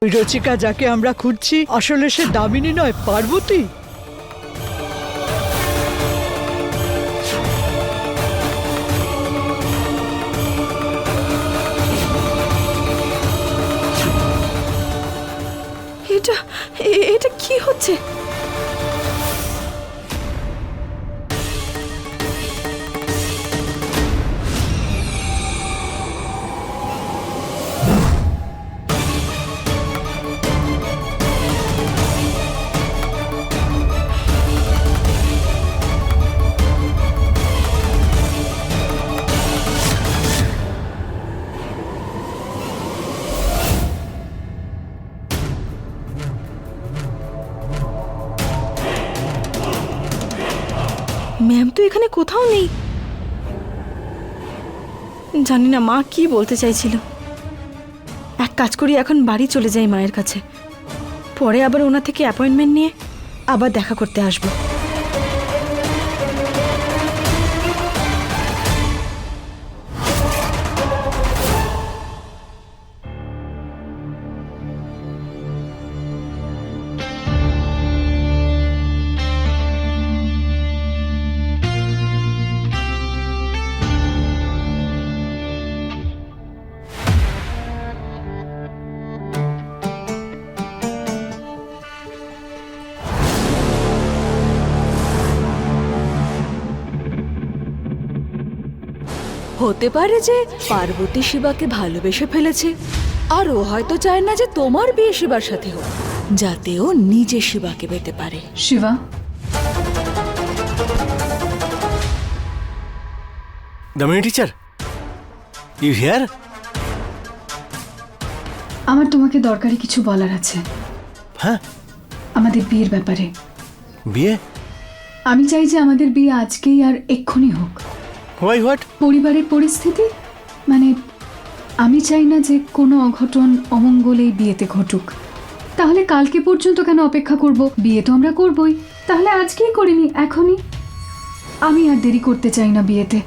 ওই রচিকা যাকে আমরা খুঁজছি আসলে সে দামিনী নয়, পার্বতী। এটা এটা কি হচ্ছে? ম্যাম তো এখানে কোথাও নেই। জানি না মা কি বলতে চাইছিল। এক কাজ করি, এখন বাড়ি চলে যাই মায়ের কাছে, পরে আবার ওনা থেকে অ্যাপয়েন্টমেন্ট নিয়ে আবার দেখা করতে আসবো। হতে পারে যে পার্বতী শিবাকে ভালোবেসে ফেলেছে, আর ও হয়তো চায় না যে তোমার বিয়ে শিবার সাথে হোক, যাতে ও নিজে শিবাকে পেতে পারে। Shiva, Damini teacher, you here? আমার তোমাকে দরকারি কিছু বলার আছে। হ্যাঁ, আমাদের বিয়ের ব্যাপারে। বিয়ে? আমি চাই যে আমাদের বিয়ে আজকেই আর এক্ষুনি হোক। Why what? পরিবারের পরিস্থিতি, মানে আমি চাই না যে কোনো অঘটন অমঙ্গল এই বিয়েতে ঘটুক। তাহলে কালকে পর্যন্ত কেন অপেক্ষা করব? বিয়ে তো আমরা করবই, তাহলে আজকেই করিনি, এখনই। আমি আর দেরি করতে চাই না বিয়েতে,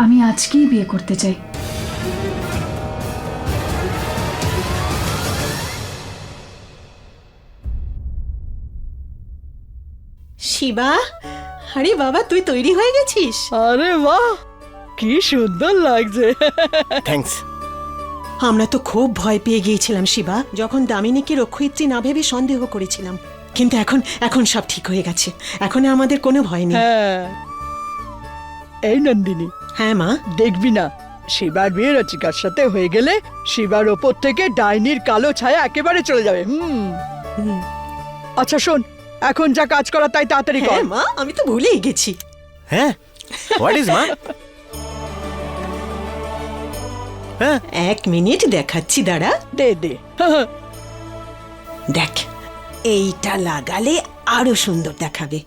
আমি আজকেই বিয়ে করতে চাই। শিবা, আরে বাবা, তুই তৈরি হয়ে গেছিস? আরে বাহ, কি সুন্দর লাগছে। থ্যাঙ্কস। আমরা তো খুব ভয় পেয়ে গিয়েছিলাম শিবা, যখন দামিনীকে রক্ষয়িত্রী না ভেবে সন্দেহ করেছিলাম, কিন্তু এখন সব ঠিক হয়ে গেছে। এখন আর আমাদের কোনো ভয় নেই। হ্যাঁ, এই নন্দিনী, হ্যাঁ মা। দেখবি না, শিবার বিয়ে রচিকার সাথে হয়ে গেলে শিবার ওপর থেকে ডাইনির কালো ছায়া একেবারে চলে যাবে। আচ্ছা শোন, এখন যা কাজ করা তাই তাড়াতাড়ি কর। হ্যাঁ মা, আমি তো ভুলেই গেছি। হ্যাঁ, হোয়াট ইজ মা? হ্যাঁ, 1 মিনিট দেখাচ্ছি, দাঁড়া। দে দে। দেখ, এইটা লাগালে আরো সুন্দর দেখাবে।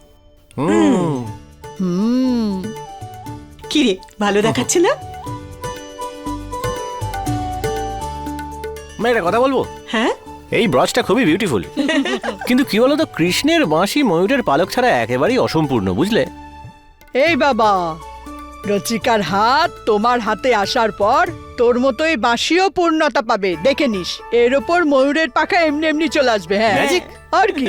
কি রে, ভালো দেখাচ্ছে না? মা একটা কথা বলবো? হ্যাঁ, এই ব্রচটা খুবই বিউটিফুল, কিন্তু কি বলতো, কৃষ্ণের বাঁশি ময়ূরের পালক ছাড়া একেবারেই অসম্পূর্ণ, বুঝলে? এই বাবা, রচিকার হাত তোমার হাতে আসার পর তোর মতোই বাঁশিও পূর্ণতা পাবে, দেখে নিস। এর ওপর ময়ূরের পাখা এমনি এমনি চলে আসবে। হ্যাঁ, Magic? আর কি।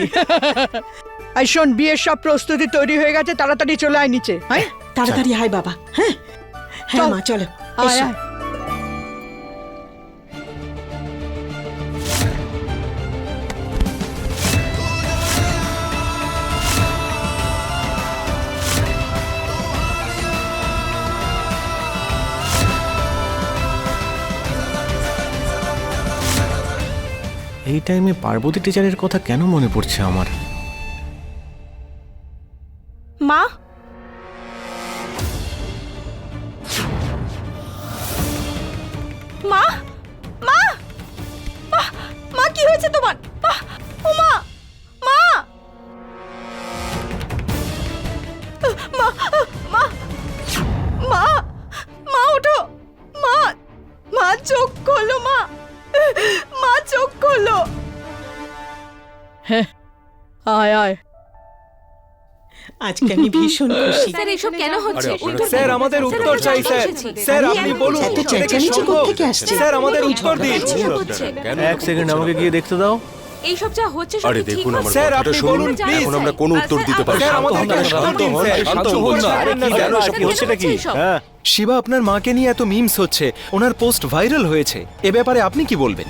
আর শোন, বিয়ের সব প্রস্তুতি তৈরি হয়ে গেছে, তাড়াতাড়ি চলে আয় নিচে। হ্যাঁ, তাড়াতাড়ি আয় বাবা। হ্যাঁ হ্যাঁ চল। মা, চলো আয় এসো। আয়। এই টাইমে পার্বতী টিচারের কথা কেন মনে পড়ছে আমার? মা, মা, মা, মা, মা, কি হয়েছে তোমার? ও মা, মা, মা, মা, মা, মা, ওঠো। মা, মা, চোখ খোলো। মা, মা, চোখ খোলো। হ্যাঁ, আয় আয়। আজকে আমি ভীষণ খুশি। স্যার এসব কেন হচ্ছে? স্যার আমাদের উত্তর চাই স্যার। স্যার আপনি বলুন এত এটা কি চেঁচামেচি সম্ভব? কোত্থেকে আসছে? স্যার আমাদের উত্তর দিন। এক সেকেন্ড আমাকে গিয়ে দেখতে দাও। এইসব যা হচ্ছে সব আরে ঠিক দেখুন হচ্ছে? আমার স্যার, কথাটা আপনি শুনুন বলুন, প্লিজ। এখন আমরা কোনো উত্তর দিতে পারছি স্যার না। আমাদের আপনারা শান্ত হন, শান্ত হন না। আরে কি জানো এসব কি হচ্ছে নাকি? হ্যাঁ শিবা আপনার মাকে নিয়ে এত মিমস হচ্ছে, ওনার পোস্ট ভাইরাল হয়েছে, এ ব্যাপারে আপনি কি বলবেন?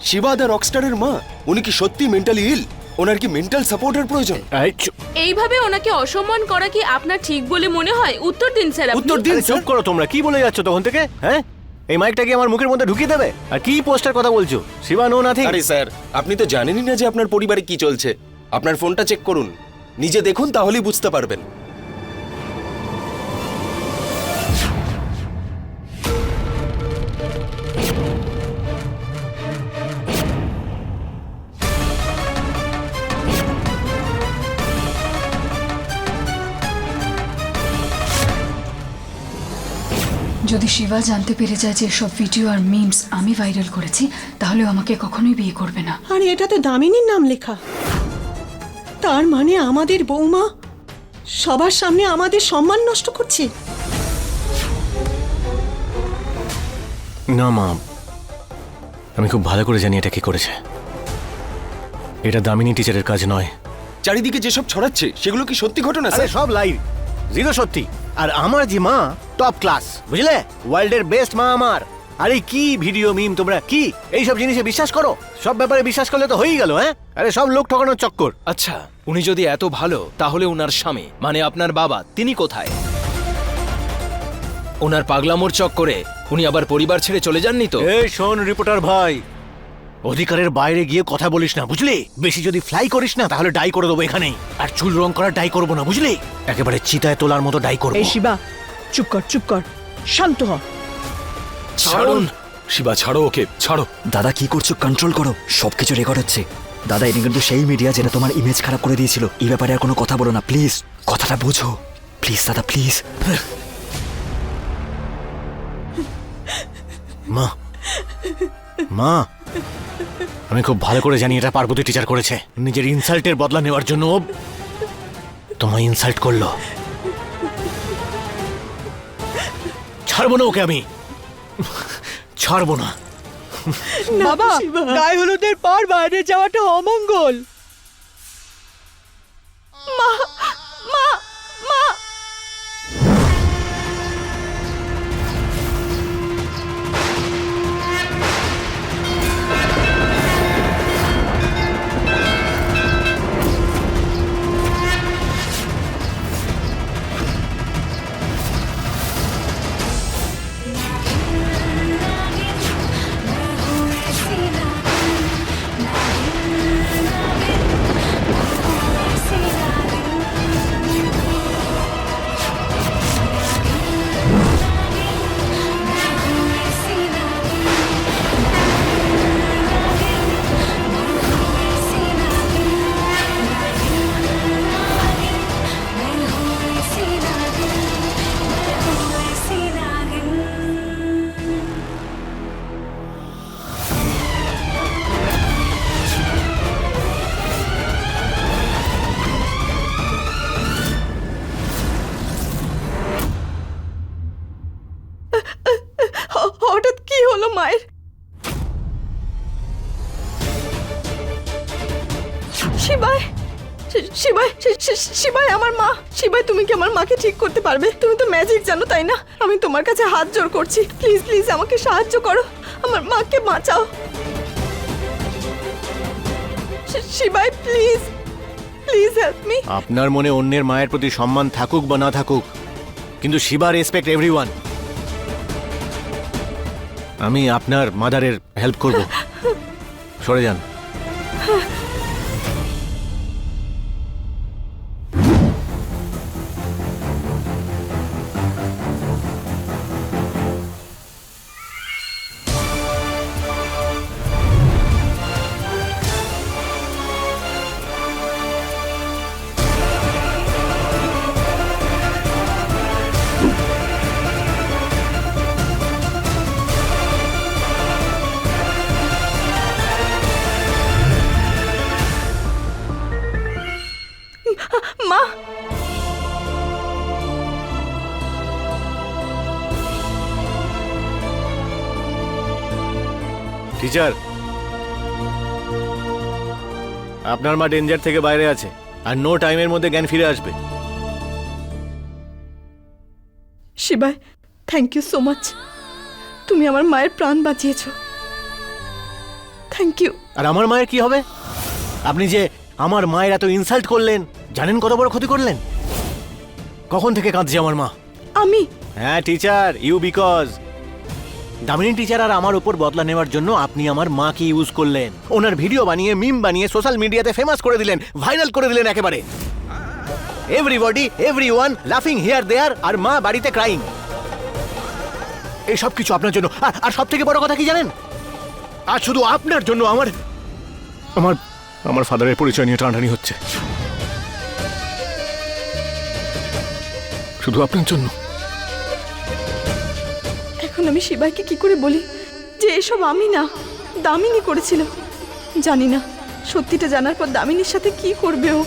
শিবা দা রকস্টারের মা, উনি কি সত্যি মেন্টালি ইল? ওনার কি মেন্টাল সাপোর্টের প্রয়োজন? এই চুপ। এইভাবে ওনাকে অসম্মান করা কি আপনার ঠিক বলে মনে হয়? উত্তর দিন স্যার আপনি। উত্তর দিন আরে চুপ করো তোমরা, কি বলে যাচ্ছ তখন থেকে? হ্যাঁ এই মাইকটা কি আমার মুখের মধ্যে ঢুকিয়ে দেবে? আর কি পোস্টার কথা বলছো? Shiva no nothing. আরে স্যার, আপনি তো জানেনই না যে আপনার পরিবারে কি চলছে। আপনার ফোনটা চেক করুন, নিজে দেখুন, তাহলেই বুঝতে পারবেন। যদি শিবা জানতে পেরে যায় যে সব ভিডিও আর মিমস আমি ভাইরাল করেছি, তাহলে ও আমাকে কখনোই বিয়ে করবে না। আর এটা তো দামিনীর নাম লেখা। তার মানে আমাদের বৌমা সবার সামনে আমাদের সম্মান নষ্ট করছে। না মা, আমি খুব ভালো করে জানি এটা কি করেছে। এটা দামিনী টিচারের কাজ নয়। চারিদিকে যেসব ছড়াচ্ছে সেগুলো কি সত্যি ঘটনা আরে স্যার? সব লাইভ, জিরো সত্যি। আর আমার যে মা টপ ক্লাস, বুঝলে, ওয়ার্ল্ডের বেস্ট মা আমার। আরে কি ভিডিও মিম, তোমরা কি এইসব জিনিসে বিশ্বাস করো? সব ব্যাপারে বিশ্বাস করলে তো হয়েই গেল। হ্যাঁ আরে সব লোক ঠকানোর চক্কর। আচ্ছা, উনি যদি এত ভালো, তাহলে ওনার স্বামী মানে আপনার বাবা তিনি কোথায়? ওনার পাগলামোর চক্করে উনি আবার পরিবার ছেড়ে চলে যাননি তো? এই শোন রিপোর্টার ভাই, অধিকারের বাইরে গিয়ে কথা বলিস না, বুঝলি? বেশি যদি ফ্লাই করিস না তাহলে ডাই করে দেবো এখানেই। আর চুল রং করার ডাই করবো না, বুঝলি? একেবারে চিতায় তোলার মতো ডাই করবো। এই শিবা, চুপ কর চুপ কর, শান্ত হ। ছাড়ুন। শিবা ছাড়ো ওকে, ছাড়ো। দাদা কি করছো? কন্ট্রোল করো, সবকিছু রেকর্ড হচ্ছে। দাদা এটা কিন্তু সেই মিডিয়া যেটা তোমার ইমেজ খারাপ করে দিয়েছিল। এই ব্যাপারে আর কোনো কথা বলো না প্লিজ, কথাটা বুঝো প্লিজ দাদা প্লিজ। মা, মা, আমি খুব ভালো করে জানি এটা পার্বতী টিচার করেছে। নিজের ইনসাল্টের বদলা নেওয়ার জন্য ও তোমায় ইনসাল্ট করলো। ছাড়বো না ওকে, আমি ছাড়বো না। বাবা, গায়ে হলুদের পর বাইরে যাওয়াটা অমঙ্গল। হঠাৎ কি হলো মায়ের? শিবাই, শিবাই, শিবাই আমার মা। শিবাই, তুমি কি আমার মাকে ঠিক করতে পারবে? তুমি তো ম্যাজিক জানো, তাই না? আমি তোমার কাছে হাত জোড় করছি, প্লিজ প্লিজ আমাকে সাহায্য করো, আমার মাকে বাঁচাও। শিবাই প্লিজ, প্লিজ হেল্প মি। আপনার মনে অন্যের মায়ের প্রতি সম্মান থাকুক বা না থাকুক, কিন্তু শিবা রেসপেক্ট এভরিওয়ান। আমি আপনার মাদারের হেল্প করব। সরে যান। টিচার, আপনার মা ডেঞ্জার থেকে বাইরে আছে আর নো টাইমের মধ্যে জ্ঞান ফিরে আসবে। শিবাই, থ্যাংক ইউ সো মাচ। তুমি আমার মায়ের প্রাণ বাঁচিয়েছো। Thank you. আর আমার মায়ের কি হবে? আপনি যে আমার মায়ের এত ইনসাল্ট করলেন, জানেন কত বড় ক্ষতি করলেন? কখন থেকে কাঁদছে আমার মা? আমি? হ্যাঁ teacher, you because Damini teacher আর আমার উপর বদলা নেওয়ার জন্য আপনি আমার মাকে ইউজ করলেন। ওনার ভিডিও বানিয়ে, মিম বানিয়ে সোশ্যাল মিডিয়াতে ফেমাস করে দিলেন, ভাইরাল করে দিলেন একেবারে। এভরিবডি, এভরিওয়ান লাফিং হিয়ার দেয়ার, আর মা বাড়িতে ক্রাইং। এই সব কিছু আপনার জন্য। আর সব থেকে বড় কথা কি জানেন? আর শুধু আপনার জন্য আমার আমার আমার ফাদারের পরিচয় নিয়ে টানাটানি হচ্ছে, শুধু আপনার জন্য। এখন আমি শিবাইকে কি করে বলি যে এসব আমি না, দামিনী করেছিল? জানি না সত্যিটা জানার পর দামিনীর সাথে কি করবে ও।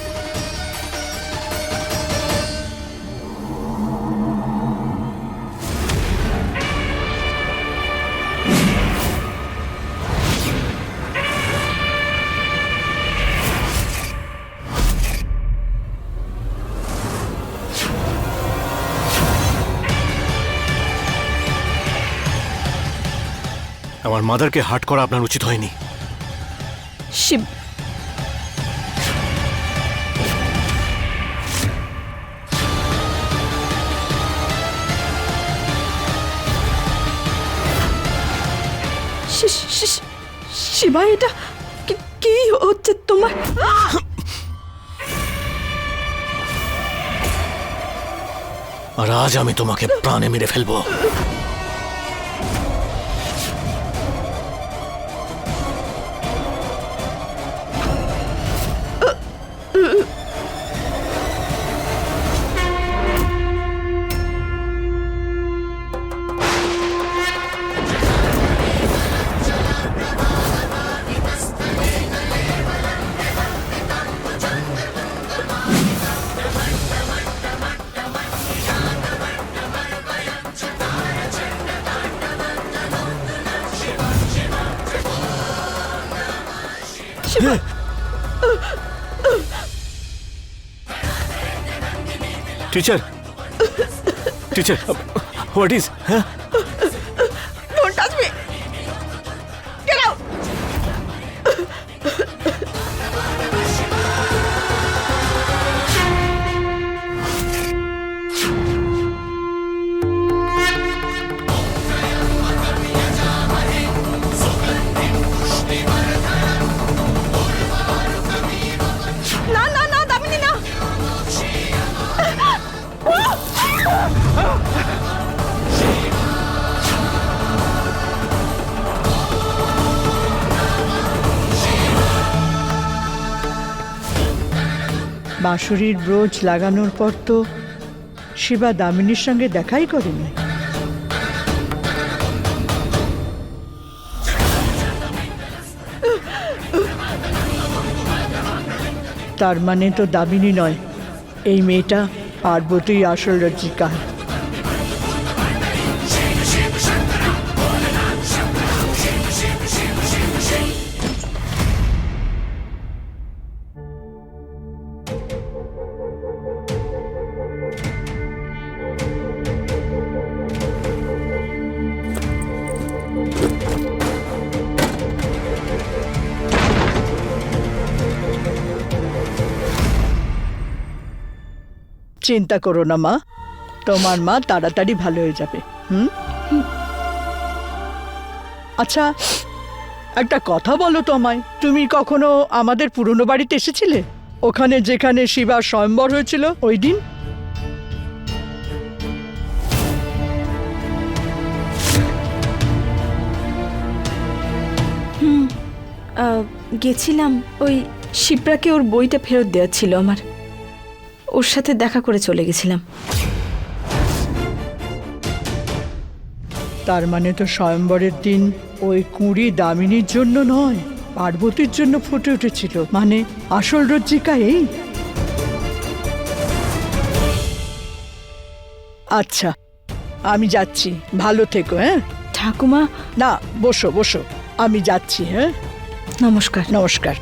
আমার মাদারকে হার্ট করা আপনার উচিত হয়নি। শিব, শিবা, এটা কি হচ্ছে তোমার? আর আজ আমি তোমাকে প্রাণে মেরে ফেলবো। Teacher, teacher, what is? হ্যাঁ, Don't touch me! Get out! না না না, দামিনী না। বাঁশুরির ব্রোচ লাগানোর পর তো শিবা দামিনীর সঙ্গে দেখাই করেনি। তার মানে তো দামিনী নয়, এই মেয়েটা পার্বতী আসল রজ্জিকা। চিন্তা করো না মা, তোমার মা তাড়াতাড়ি ভালো হয়ে যাবে। আচ্ছা, একটা কথা বলো তো আমায়, তুমি কখনো আমাদের পুরনো বাড়িতে এসেছিলে? ওখানে যেখানে শিবার স্বয়ম্বর হয়েছিল ওই দিন? গেছিলাম। ওই শিপ্রাকে ওর বইটা ফেরত দেওয়া ছিল আমার, ওর সাথে দেখা করে চলে গেছিলাম। তার মানে তো স্বয়ম্বরের দিন ওই কুঁড়ি দামিনীর জন্য নয়, পার্বতীর জন্য ফুটে উঠেছিল। মানে আসল রজ্জিকা এই। আচ্ছা, আমি যাচ্ছি, ভালো থেকো। হ্যাঁ ঠাকুমা। না, বসো বসো, আমি যাচ্ছি। হ্যাঁ, নমস্কার। নমস্কার।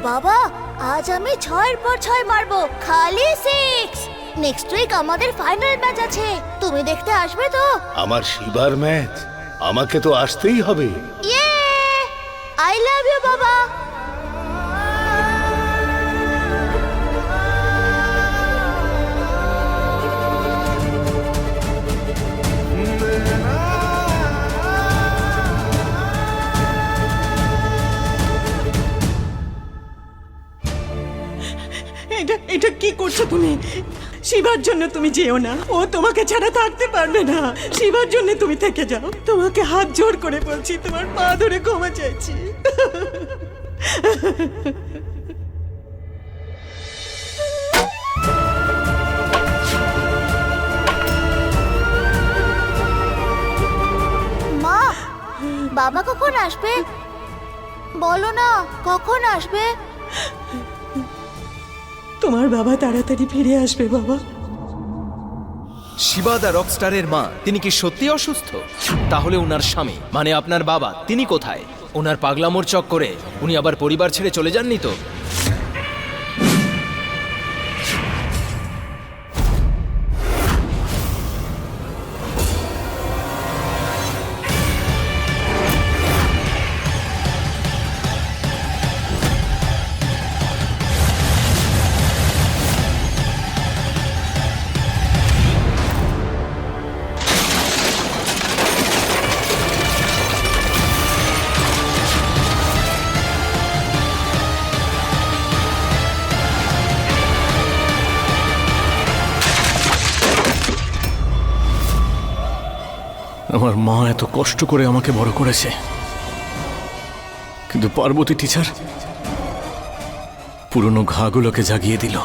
বাবা, আজ আমি 6-এর পর 6 মারবো, খালি 6। নেক্সট উইক আমাদের ফাইনাল ম্যাচ আছে, তুমি দেখতে আসবে তো? আমার শিবার ম্যাচ, আমাকে তো আসতেই হবে। ইয়ে, আই লাভ ইউ বাবা। এটা কি করছো তুমি? শিবার জন্য তুমি যেও না, ও তোমাকে ছাড়া থাকতে পারবে না। শিবার জন্য তুমি থেকে যাও, তোমাকে হাত জোড় করে বলছি, তোমার পা ধরে ক্ষমা চাইছি। মা, বাবা কখন আসবে? বলো না, কখন আসবে? তোমার বাবা তাড়াতাড়ি ফিরে আসবে বাবা। শিবা দা রকস্টারের মা, তিনি কি সত্যি অসুস্থ? তাহলে ওনার স্বামী মানে আপনার বাবা, তিনি কোথায়? ওনার পাগলামোর চক্করে উনি আবার পরিবার ছেড়ে চলে যাননি তো? আমার মা এত কষ্ট করে আমাকে বড় করেছে, কিন্তু পার্বতী টিচার পুরনো ঘাগুলোকে জাগিয়ে দিল।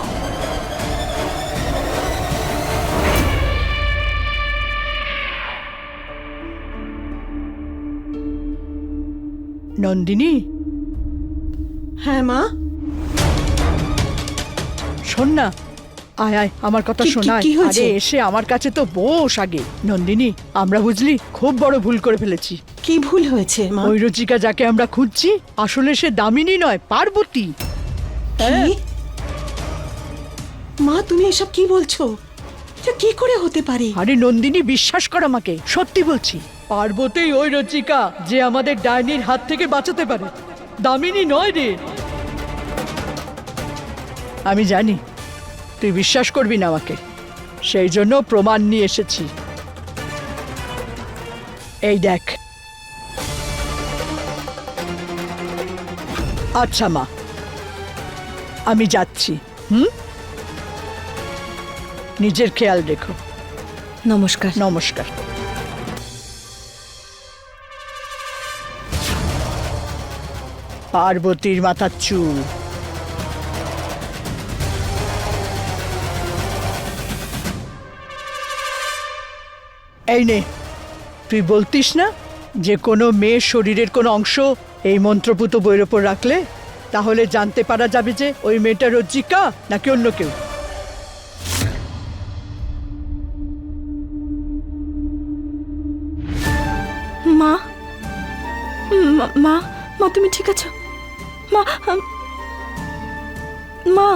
নন্দিনী, হ্যাঁ মা। শোন না, আয় আয়, আমার কথা কি- শোনায়। কি হয়েছে? আরে এসে আমার কাছে তো বস আগে। নন্দিনী, আমরা বুঝলি খুব বড় ভুল করে ফেলেছি। কি ভুল হয়েছে মা? ওই রচিকা যাকে আমরা খুঁজছি, আসলে সে দামিনী নয়, পার্বতী। হ্যাঁ। কি? মা, তুমি এসব কি বলছো? এটা কি করে হতে পারে? আরে নন্দিনী, বিশ্বাস কর আমাকে, সত্যি বলছি। পার্বতী ওই রচিকা যে আমাদের ডাইনির হাত থেকে বাঁচাতে পারে, দামিনী নয় রে। আমি জানি তুই বিশ্বাস করবি না আমাকে, সেই জন্য প্রমাণ নিয়ে এসেছি। এই দেখ। আচ্ছা মা, আমি যাচ্ছি। নিজের খেয়াল রেখো। নমস্কার। নমস্কার। পার্বতীর মাথার চুল। এই নে, তুই বলতিস না যে কোনো মেয়ের শরীরের কোনো অংশ এই মন্ত্রপুত বইয়ের ওপর রাখলে তাহলে জানতে পারা যাবে যে ওই মেয়েটা রজ্জিকা নাকি অন্য কেউ। মা, মা, মা, তুমি ঠিক আছো? মা, মা।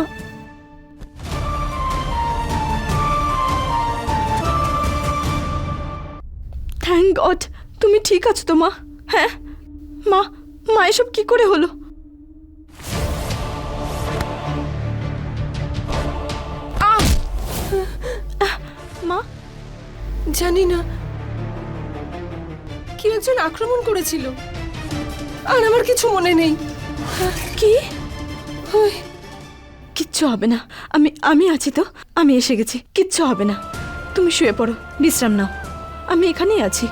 থ্যাংক গড, তুমি ঠিক আছো তো মা? হ্যাঁ মা, মা এসব কি করে হলো? মা, জানি না কি একজন আক্রমণ করেছিল, আর আমার কিছু মনে নেই। কি? ওই, কিচ্ছু হবে না, আমি আছি তো, আমি এসে গেছি, কিচ্ছু হবে না। তুমি শুয়ে পড়ো, বিশ্রাম নাও, আমি এখানেই আছি।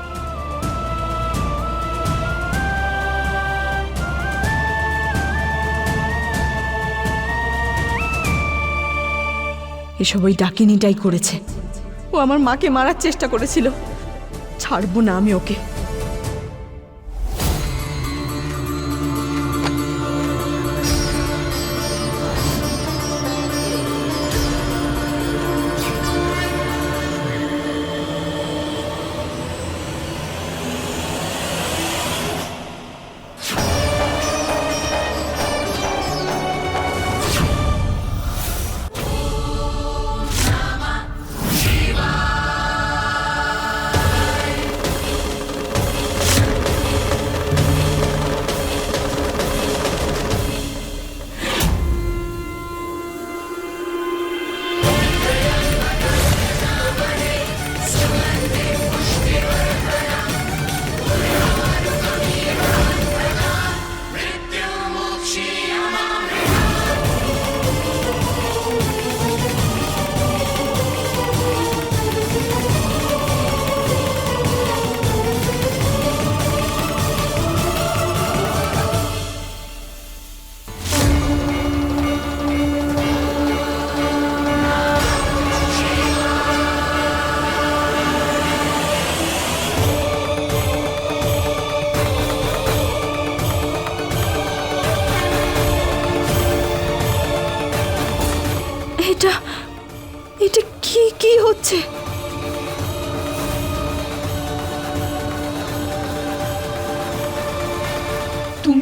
এসব ওই ডাকিনিটাই করেছে। ও আমার মাকে মারার চেষ্টা করেছিল, ছাড়বো না আমি ওকে। এটা কি হচ্ছে?